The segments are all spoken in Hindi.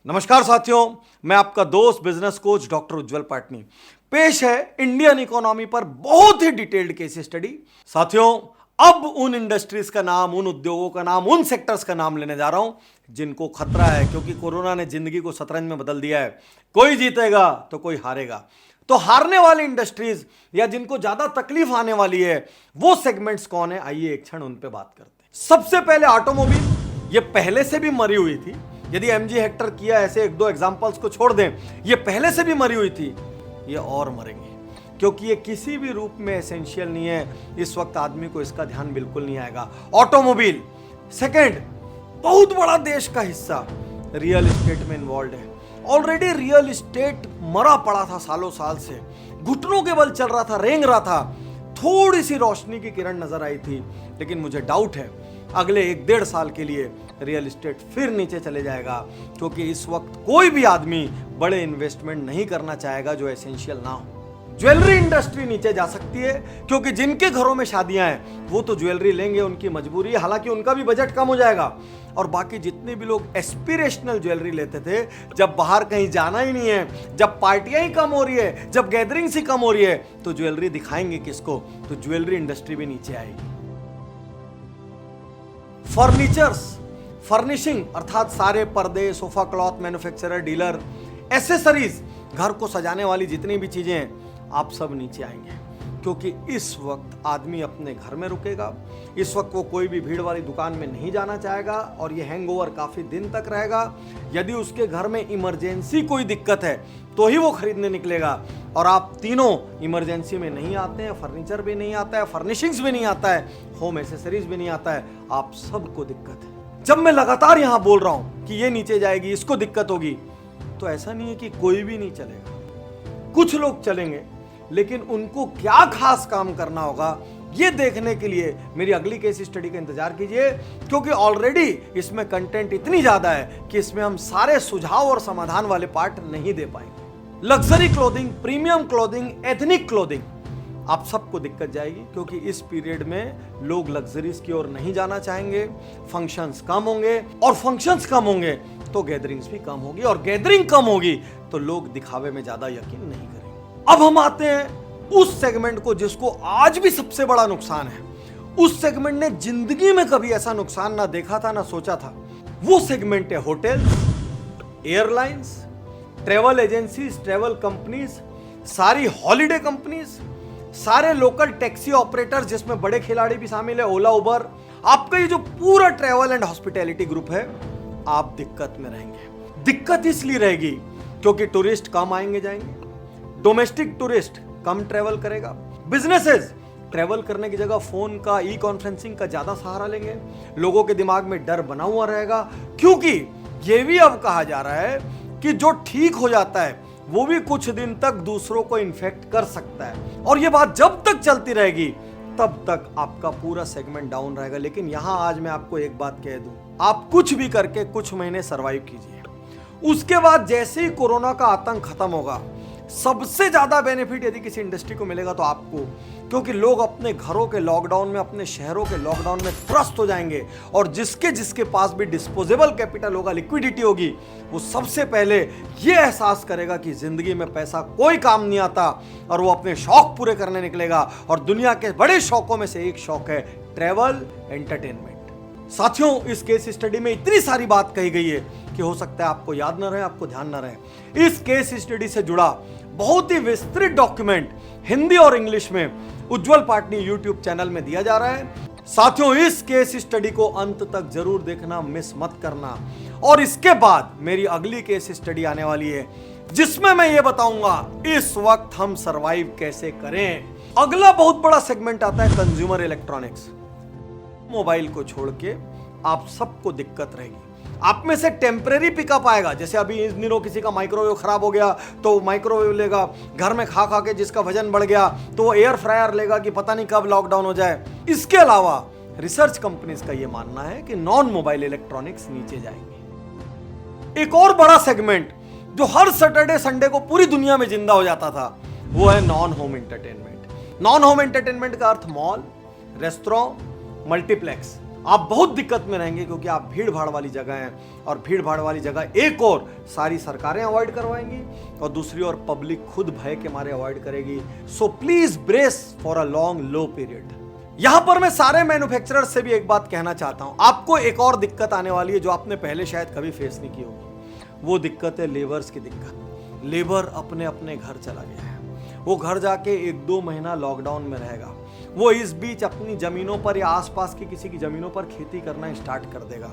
नमस्कार साथियों, मैं आपका दोस्त बिजनेस कोच डॉक्टर उज्जवल पाटनी पेश है इंडियन इकोनॉमी पर बहुत ही डिटेल्ड केस स्टडी। साथियों, अब उन इंडस्ट्रीज का नाम, उन उद्योगों का नाम, उन सेक्टर्स का नाम लेने जा रहा हूं जिनको खतरा है, क्योंकि कोरोना ने जिंदगी को शतरंज में बदल दिया है। कोई जीतेगा तो कोई हारेगा। तो हारने वाली इंडस्ट्रीज या जिनको ज्यादा तकलीफ आने वाली है वो सेगमेंट्स कौन है, आइए एक क्षण उन पे बात करते हैं। सबसे पहले ऑटोमोबाइल, ये पहले से भी मरी हुई थी। यदि एमजी हेक्टर किया, ऐसे एक दो एग्जांपल्स को छोड़ दें, ये पहले से भी मरी हुई थी, ये और मरेंगे, क्योंकि ये किसी भी रूप में एसेंशियल नहीं है। इस वक्त आदमी को इसका ध्यान बिल्कुल नहीं आएगा। ऑटोमोबाइल। सेकंड, बहुत बड़ा देश का हिस्सा रियल एस्टेट में इन्वॉल्व है। ऑलरेडी रियल एस्टेट मरा पड़ा था, सालों साल से घुटनों के बल चल रहा था, रेंग रहा था। थोड़ी सी रोशनी की किरण नजर आई थी, लेकिन मुझे डाउट है अगले 1-1.5 साल के लिए रियल एस्टेट फिर नीचे चले जाएगा, क्योंकि इस वक्त कोई भी आदमी बड़े इन्वेस्टमेंट नहीं करना चाहेगा जो एसेंशियल ना हो। ज्वेलरी इंडस्ट्री नीचे जा सकती है, क्योंकि जिनके घरों में शादियां हैं वो तो ज्वेलरी लेंगे, उनकी मजबूरी है, हालांकि उनका भी बजट कम हो जाएगा। और बाकी जितने भी लोग एस्पिरेशनल ज्वेलरी लेते थे, जब बाहर कहीं जाना ही नहीं है, जब पार्टियां ही कम हो रही है, जब गैदरिंग्स ही कम हो रही है, तो ज्वेलरी दिखाएंगे किसको? तो ज्वेलरी इंडस्ट्री भी नीचे आएगी। फर्नीचर्स, फर्निशिंग अर्थात सारे पर्दे, sofa cloth manufacturer, dealer, accessories, घर को सजाने वाली जितनी भी चीजें हैं, आप सब नीचे आएंगे, क्योंकि इस वक्त आदमी अपने घर में रुकेगा। इस वक्त वो कोई भी भीड़ वाली दुकान में नहीं जाना चाहेगा और ये हैंगओवर काफी दिन तक रहेगा। यदि उसके घर में इमरजेंसी कोई दिक्कत है तो ही वो खरीदने निकलेगा, और आप तीनों इमरजेंसी में नहीं आते हैं, फर्नीचर भी नहीं आता है, फर्निशिंग्स भी नहीं आता है, होम एसेसरीज भी नहीं आता है, आप सबको दिक्कत है। जब मैं लगातार यहां बोल रहा हूं कि ये नीचे जाएगी, इसको दिक्कत होगी, तो ऐसा नहीं है कि कोई भी नहीं चलेगा। कुछ लोग चलेंगे, लेकिन उनको क्या खास काम करना होगा ये देखने के लिए मेरी अगली केस स्टडी का इंतजार कीजिए, क्योंकि ऑलरेडी इसमें कंटेंट इतनी ज्यादा है कि इसमें हम सारे सुझाव और समाधान वाले पार्ट नहीं दे पाएंगे। Luxury clothing, premium clothing, ethnic clothing, आप सबको दिक्कत जाएगी, क्योंकि इस पीरियड में लोग लग्जरीज की ओर नहीं जाना चाहेंगे। फंक्शंस कम होंगे, और फंक्शंस कम होंगे तो गैदरिंग्स भी कम होगी, और गैदरिंग कम होगी तो लोग दिखावे में ज्यादा यकीन नहीं करेंगे। अब हम आते हैं उस सेगमेंट को जिसको आज भी सबसे बड़ा नुकसान है। उस सेगमेंट ने जिंदगी में कभी ऐसा नुकसान ना देखा था, ना सोचा था। वो सेगमेंट है hotel, airlines, travel agencies, travel companies, सारी हॉलिडे कंपनीज, सारे लोकल टैक्सी ऑपरेटर्स जिसमें बड़े खिलाड़ी भी शामिल है, ओला, उबर। आपका ये जो पूरा ट्रेवल एंड हॉस्पिटैलिटी ग्रुप है, आप दिक्कत में रहेंगे। दिक्कत इसलिए रहेगी क्योंकि टूरिस्ट कम आएंगे जाएंगे, डोमेस्टिक टूरिस्ट कम ट्रेवल करेगा, बिजनेसेस ट्रेवल करने की जगह फोन का, ई कॉन्फ्रेंसिंग का ज्यादा सहारा लेंगे, लोगों के दिमाग में डर बना हुआ रहेगा, क्योंकि यह भी अब कहा जा रहा है कि जो ठीक हो जाता है वो भी कुछ दिन तक दूसरों को इन्फेक्ट कर सकता है, और ये बात जब तक चलती रहेगी तब तक आपका पूरा सेगमेंट डाउन रहेगा। लेकिन यहां आज मैं आपको एक बात कह दूं, आप कुछ भी करके कुछ महीने सरवाइव कीजिए, उसके बाद जैसे ही कोरोना का आतंक खत्म होगा, सबसे ज्यादा बेनिफिट यदि किसी इंडस्ट्री को मिलेगा तो आपको, क्योंकि लोग अपने घरों के लॉकडाउन में, अपने शहरों के लॉकडाउन में त्रस्त हो जाएंगे, और जिसके जिसके पास भी डिस्पोजेबल कैपिटल होगा, लिक्विडिटी होगी, वो सबसे पहले ये एहसास करेगा कि जिंदगी में पैसा कोई काम नहीं आता, और वो अपने शौक पूरे करने निकलेगा। और दुनिया के बड़े शौकों में से एक शौक है ट्रैवल, एंटरटेनमेंट। साथियों, इस केस स्टडी में इतनी सारी बात कही गई है कि हो सकता है आपको याद ना रहे, आपको ध्यान ना रहे। इस केस स्टडी से जुड़ा बहुत ही विस्तृत डॉक्यूमेंट हिंदी और इंग्लिश में उज्जवल पाटनी यूट्यूब चैनल में दिया जा रहा है। साथियों, इस केस स्टडी को अंत तक जरूर देखना, मिस मत करना। और इसके बाद मेरी अगली केस स्टडी आने वाली है, जिसमें मैं ये बताऊंगा इस वक्त हम सरवाइव कैसे करें। अगला बहुत बड़ा सेगमेंट आता है कंज्यूमर इलेक्ट्रॉनिक्स। मोबाइल को छोड़ के आप सबको दिक्कत रहेगी। आप में से टेम्परेरी पिकअप आएगा, जैसे अभी इन दिनों किसी का माइक्रोवेव खराब हो गया तो माइक्रोवेव लेगा, घर में खा खा के जिसका वजन बढ़ गया तो वो एयर फ्रायर लेगा कि पता नहीं कब लॉकडाउन हो जाए। इसके अलावा रिसर्च कंपनीज का ये मानना है कि नॉन मोबाइल इलेक्ट्रॉनिक्स नीचे जाएंगे। एक और बड़ा सेगमेंट जो हर सैटरडे संडे को पूरी दुनिया में जिंदा हो जाता था, वो है non home entertainment. Non home entertainment का अर्थ मॉल, रेस्टोरेंट, मल्टीप्लेक्स। आप बहुत दिक्कत में रहेंगे, क्योंकि आप भीड़ भाड़ वाली जगह हैं, और भीड़ भाड़ वाली जगह एक और सारी सरकारें अवॉइड करवाएंगी और दूसरी ओर पब्लिक खुद भय के मारे अवॉइड करेगी। So please brace for a long low period. यहां पर मैं सारे मैन्युफैक्चरर से भी एक बात कहना चाहता हूं, आपको एक और दिक्कत आने वाली है जो आपने पहले शायद कभी फेस नहीं की होगी। वो दिक्कत है लेबर्स की दिक्कत। लेबर अपने अपने घर चला गया है, वो घर जाके 1-2 महीना लॉकडाउन में रहेगा। वो इस बीच अपनी जमीनों पर या आसपास की किसी की जमीनों पर खेती करना स्टार्ट कर देगा।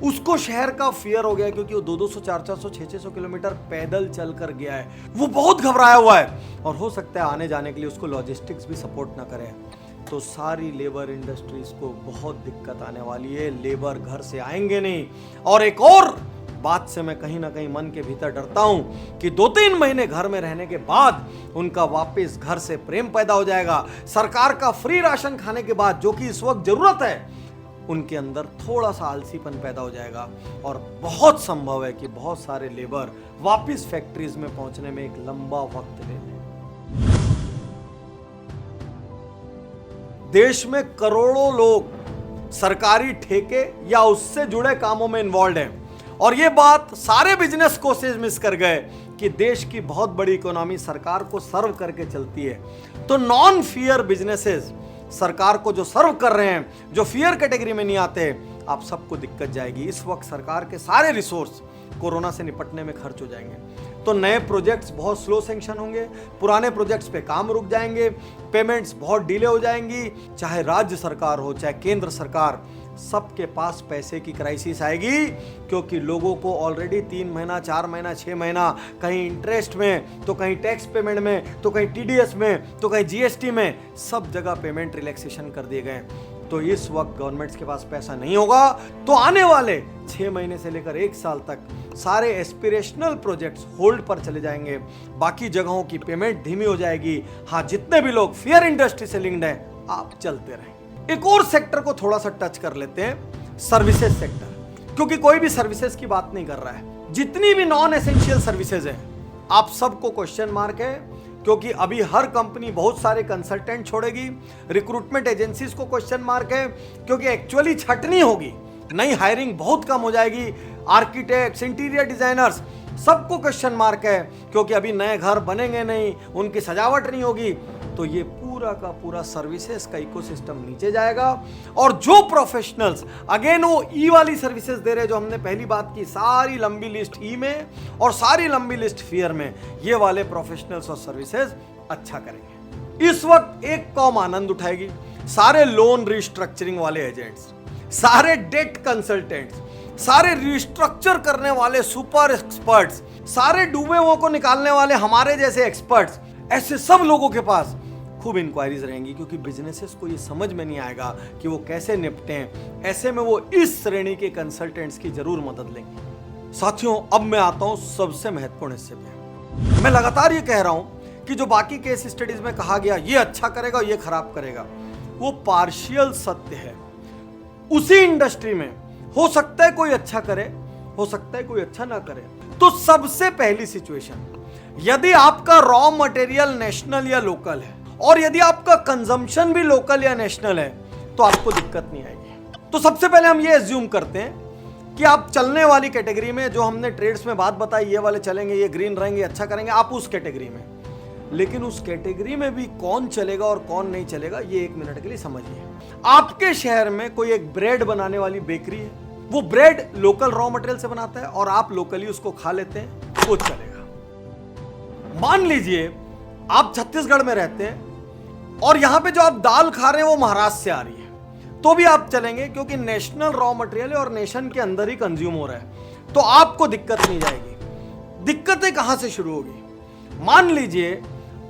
उसको शहर का फियर हो गया है, क्योंकि वो 200, 400, 600 किलोमीटर पैदल चल कर गया है। वो बहुत घबराया हुआ है और हो सकता है आने जाने के लिए उसको लॉजिस्टिक्स भी सपोर्ट ना करे। तो सारी लेबर इंडस्ट्रीज को बहुत दिक्कत आने वाली है। लेबर घर से आएंगे नहीं। और एक और बात से मैं कहीं ना कहीं मन के भीतर डरता हूं कि 2-3 महीने घर में रहने के बाद उनका वापस घर से प्रेम पैदा हो जाएगा। सरकार का फ्री राशन खाने के बाद, जो कि इस वक्त जरूरत है, उनके अंदर थोड़ा सा आलसीपन पैदा हो जाएगा और बहुत संभव है कि बहुत सारे लेबर वापस फैक्ट्रीज में पहुंचने में एक लंबा वक्त ले लें। देश में करोड़ों लोग सरकारी ठेके या उससे जुड़े कामों में इन्वॉल्व हैं, और ये बात सारे बिजनेस कोर्सेज मिस कर गए कि देश की बहुत बड़ी इकोनॉमी सरकार को सर्व करके चलती है। तो नॉन फियर बिजनेसेस सरकार को जो सर्व कर रहे हैं, जो फियर कैटेगरी में नहीं आते, आप सबको दिक्कत जाएगी। इस वक्त सरकार के सारे रिसोर्स कोरोना से निपटने में खर्च हो जाएंगे। तो नए प्रोजेक्ट्स बहुत स्लो सैंक्शन होंगे, पुराने प्रोजेक्ट्स पे काम रुक जाएंगे, पेमेंट्स बहुत डिले हो जाएंगी। चाहे राज्य सरकार हो चाहे केंद्र सरकार, सबके पास पैसे की क्राइसिस आएगी, क्योंकि लोगों को ऑलरेडी 3 महीना, 4 महीना, 6 महीना कहीं इंटरेस्ट में, तो कहीं टैक्स पेमेंट में, तो कहीं टीडीएस में, तो कहीं जीएसटी में, सब जगह पेमेंट रिलैक्सेशन कर दिए गए। तो इस वक्त गवर्नमेंट्स के पास पैसा नहीं होगा, तो आने वाले 6 महीने से लेकर 1 साल तक सारे एस्पिरेशनल प्रोजेक्ट्स होल्ड पर चले जाएंगे। बाकी जगहों की पेमेंट धीमी हो जाएगी। हाँ, जितने भी लोग फेयर इंडस्ट्री से लिंक्ड हैं, आप चलते रहें। एक और सेक्टर को थोड़ा सा टच कर लेते हैं, सर्विसेज सेक्टर, क्योंकि कोई भी सर्विसेज की बात नहीं कर रहा है। जितनी भी नॉन एसेंशियल सर्विसेज हैं, आप सबको क्वेश्चन मार्क है, क्योंकि अभी हर कंपनी बहुत सारे कंसल्टेंट छोड़ेगी। रिक्रूटमेंट एजेंसीज को क्वेश्चन मार्क है, क्योंकि एक्चुअली छटनी होगी, नई हायरिंग बहुत कम हो जाएगी। आर्किटेक्ट्स, इंटीरियर डिजाइनर्स, सबको क्वेश्चन मार्क है, क्योंकि अभी नए घर बनेंगे नहीं, उनकी सजावट नहीं होगी। तो ये पूरा का पूरा सर्विसेज का इकोसिस्टम नीचे जाएगा। और जो प्रोफेशनल्स, अगेन वो ई वाली सर्विसेज दे रहे, जो हमने पहली बात की, सारी लंबी लिस्ट ई में और सारी लंबी लिस्ट फियर में, ये वाले प्रोफेशनल्स और सर्विसेज अच्छा करेंगे। इस वक्त एक कौम आनंद उठाएगी, सारे लोन रिस्ट्रक्चरिंग वाले एजेंट्स, सारे डेट कंसल्टेंट्स, सारे रिस्ट्रक्चर करने वाले सुपर एक्सपर्ट्स, सारे डूबे हुओं को निकालने वाले हमारे जैसे एक्सपर्ट्स, ऐसे सब लोगों के पास खूब इंक्वायरीज रहेंगी, क्योंकि बिजनेसेस को ये समझ में नहीं आएगा कि वो कैसे निपटें। ऐसे में वो इस श्रेणी के कंसल्टेंट्स की जरूर मदद लेंगे। साथियों, अब मैं आता हूं सबसे महत्वपूर्ण हिस्से पे। मैं लगातार ये कह रहा हूं कि जो बाकी केस स्टडीज में कहा गया ये अच्छा करेगा, ये खराब करेगा, वो पार्शियल सत्य है। उसी इंडस्ट्री में हो सकता है कोई अच्छा करे, हो सकता है कोई अच्छा ना करे। तो सबसे पहली सिचुएशन, यदि आपका रॉ मटेरियल नेशनल या लोकल है, और यदि आपका कंजम्पशन भी लोकल या नेशनल है, तो आपको दिक्कत नहीं आएगी। तो सबसे पहले हम ये एज्यूम करते हैं कि आप चलने वाली कैटेगरी में, जो हमने ट्रेड्स में बात बताई, ये वाले चलेंगे, ये ग्रीन रहेंगे, अच्छा करेंगे, आप उस कैटेगरी में। लेकिन उस कैटेगरी में भी कौन चलेगा और कौन नहीं चलेगा, ये 1 मिनट के लिए समझिए। आपके शहर में कोई एक ब्रेड बनाने वाली बेकरी है, वो ब्रेड लोकल रॉ मटेरियल से बनाता है और आप लोकली उसको खा लेते हैं, वो चलेगा। मान लीजिए आप छत्तीसगढ़ में रहते हैं और यहां पे जो आप दाल खा रहे हैं वो महाराष्ट्र से आ रही है, तो भी आप चलेंगे, क्योंकि नेशनल रॉ मटेरियल है और नेशन के अंदर ही कंज्यूम हो रहा है, तो आपको दिक्कत नहीं जाएगी। दिक्कतें कहां से शुरू होगी? मान लीजिए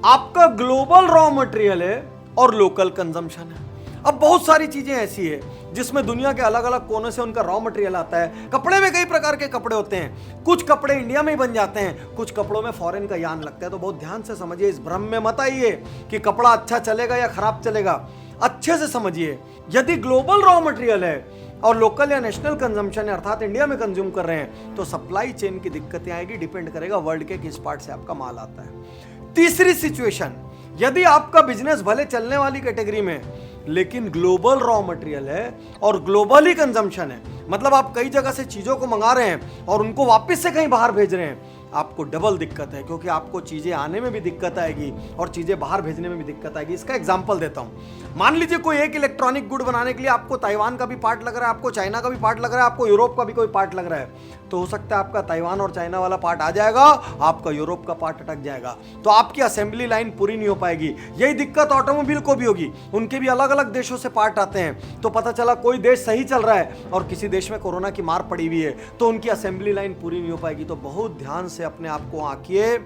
आपका ग्लोबल रॉ मटेरियल है और लोकल कंजम्पशन है। अब बहुत सारी चीजें ऐसी है जिसमें दुनिया के अलग अलग कोनों से उनका रॉ मटेरियल आता है। कपड़े में कई प्रकार के कपड़े होते हैं, कुछ कपड़े इंडिया में ही बन जाते हैं, कुछ कपड़ों में फॉरेन का यान लगता है। तो बहुत ध्यान से समझिए, इस भ्रम में मत आइए कि कपड़ा अच्छा चलेगा या खराब चलेगा। अच्छे से समझिए, यदि ग्लोबल रॉ मटेरियल है और लोकल या नेशनल कंजम्पशन है, अर्थात इंडिया में कंज्यूम कर रहे हैं, तो सप्लाई चेन की दिक्कतें आएगी। डिपेंड करेगा वर्ल्ड के किस पार्ट से आपका माल आता है। तीसरी सिचुएशन, यदि आपका बिजनेस भले चलने वाली कैटेगरी में, लेकिन ग्लोबल रॉ मटेरियल है और ग्लोबली कंजम्पशन है। मतलब आप कई जगह से चीजों को मंगा रहे हैं और उनको वापस से कहीं बाहर भेज रहे हैं, आपको डबल दिक्कत है, क्योंकि आपको चीजें आने में भी दिक्कत आएगी और चीजें बाहर भेजने में भी दिक्कत आएगी। इसका एग्जांपल देता हूं। मान लीजिए कोई एक इलेक्ट्रॉनिक गुड बनाने के लिए आपको ताइवान का भी पार्ट लग रहा है, आपको चाइना का भी पार्ट लग रहा है, आपको यूरोप का भी कोई पार्ट लग रहा है, तो हो सकता है आपका ताइवान और चाइना वाला पार्ट आ जाएगा, आपका यूरोप का पार्ट अटक जाएगा, तो आपकी असेंबली लाइन पूरी नहीं हो पाएगी। यही दिक्कत ऑटोमोबाइल को भी होगी, उनके भी अलग अलग देशों से पार्ट आते हैं, तो पता चला कोई देश सही चल रहा है और किसी देश में कोरोना की मार पड़ी हुई है, तो उनकी असेंबली लाइन पूरी नहीं हो पाएगी। तो बहुत ध्यान से अपने आप को आंकिए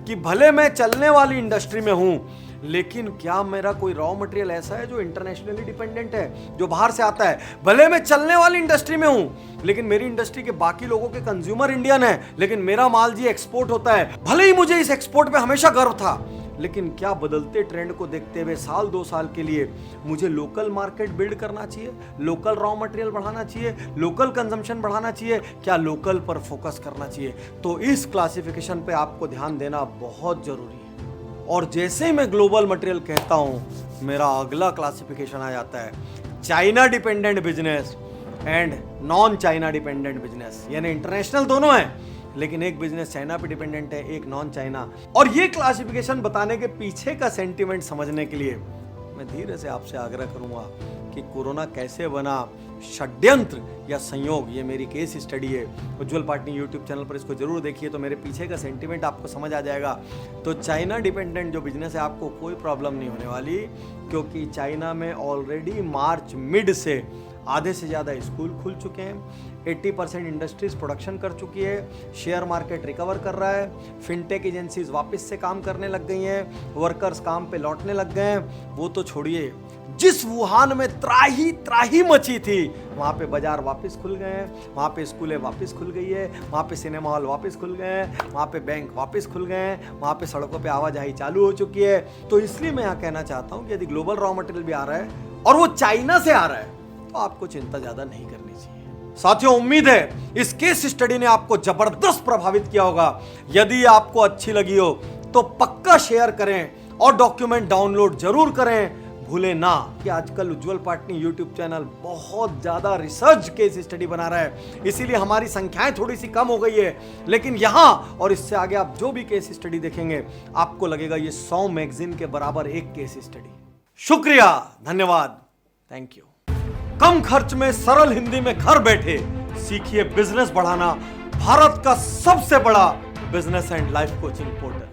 कि भले मैं चलने वाली इंडस्ट्री में हूं, लेकिन क्या मेरा कोई रॉ मटेरियल ऐसा है जो इंटरनेशनली डिपेंडेंट है, जो बाहर से आता है। भले मैं चलने वाली इंडस्ट्री में हूं, लेकिन मेरी इंडस्ट्री के बाकी लोगों के कंज्यूमर इंडियन है, लेकिन मेरा माल जी एक्सपोर्ट होता है। भले ही मुझे इस एक्सपोर्ट पे हमेशा गर्व था, लेकिन क्या बदलते ट्रेंड को देखते हुए साल 2 साल के लिए मुझे लोकल मार्केट बिल्ड करना चाहिए, लोकल रॉ मटेरियल बढ़ाना चाहिए, लोकल कंजम्पशन बढ़ाना चाहिए, क्या लोकल पर फोकस करना चाहिए। तो इस क्लासिफिकेशन पे आपको ध्यान देना बहुत जरूरी है। और जैसे ही मैं ग्लोबल मटेरियल कहता हूं, मेरा अगला क्लासिफिकेशन आ जाता है China dependent business and non China dependent business, यानी इंटरनेशनल दोनों हैं, लेकिन एक बिजनेस चाइना पे डिपेंडेंट है, एक नॉन चाइना। और ये क्लासिफिकेशन बताने के पीछे का सेंटीमेंट समझने के लिए मैं धीरे से आपसे आग्रह करूंगा कि कोरोना कैसे बना, षड्यंत्र या संयोग, ये मेरी केस स्टडी है। उज्ज्वल पाटनी यूट्यूब चैनल पर इसको जरूर देखिए, तो मेरे पीछे का सेंटीमेंट आपको समझ आ जाएगा। तो चाइना डिपेंडेंट जो बिजनेस है, आपको कोई प्रॉब्लम नहीं होने वाली, क्योंकि चाइना में ऑलरेडी मार्च मिड से आधे से ज़्यादा स्कूल खुल चुके हैं, 80% इंडस्ट्रीज प्रोडक्शन कर चुकी है, शेयर मार्केट रिकवर कर रहा है, फिनटेक एजेंसीज वापस से काम करने लग गई हैं, वर्कर्स काम पे लौटने लग गए हैं। वो तो छोड़िए, जिस वुहान में त्राही मची थी, वहाँ पे बाजार वापस खुल गए हैं, वहाँ पे स्कूलें वापस खुल गई है, वहाँ पे सिनेमा हॉल वापस खुल गए हैं, वहाँ पे बैंक वापस खुल गए हैं, वहाँ पे सड़कों पे आवाजाही चालू हो चुकी है। तो इसलिए मैं यहाँ कहना चाहता हूँ कि यदि ग्लोबल रॉ मटेरियल भी आ रहा है और वो चाइना से आ रहा है, तो आपको चिंता ज्यादा नहीं करनी चाहिए। साथियों, उम्मीद है इस केस स्टडी ने आपको जबरदस्त प्रभावित किया होगा। यदि आपको अच्छी लगी हो तो पक्का शेयर करें और डॉक्यूमेंट डाउनलोड जरूर करें। भूले ना कि आजकल उज्ज्वल पाटनी यूट्यूब चैनल बहुत ज्यादा रिसर्च केस स्टडी बना रहा है, इसीलिए हमारी संख्याएं थोड़ी सी कम हो गई है, लेकिन यहां और इससे आगे आप जो भी केस स्टडी देखेंगे, आपको लगेगा ये 100 मैगजीन के बराबर एक केस स्टडी। शुक्रिया, धन्यवाद, थैंक यू। कम खर्च में सरल हिंदी में घर बैठे सीखिए बिजनेस बढ़ाना, भारत का सबसे बड़ा business and life coaching portal.